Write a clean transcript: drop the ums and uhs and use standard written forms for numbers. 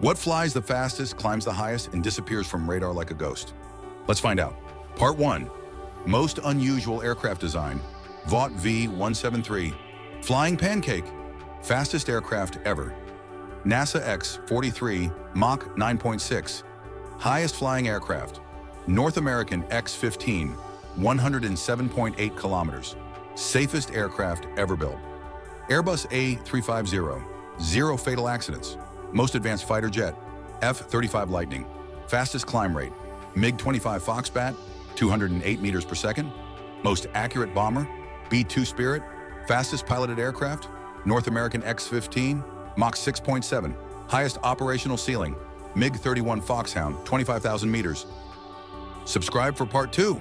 What flies the fastest, climbs the highest, and disappears from radar like a ghost? Let's find out. Part 1. Most unusual aircraft design. Vought V-173. Flying pancake. Fastest aircraft ever. NASA X-43 Mach 9.6. Highest flying aircraft. North American X-15, 107.8 kilometers. Safest aircraft ever built. Airbus A350, 0 fatal accidents. Most advanced fighter jet, F-35 Lightning. Fastest climb rate, MiG-25 Foxbat, 208 meters per second. Most accurate bomber, B-2 Spirit. Fastest piloted aircraft, North American X-15, Mach 6.7. Highest operational ceiling, MiG-31 Foxhound, 25,000 meters. Subscribe for part 2.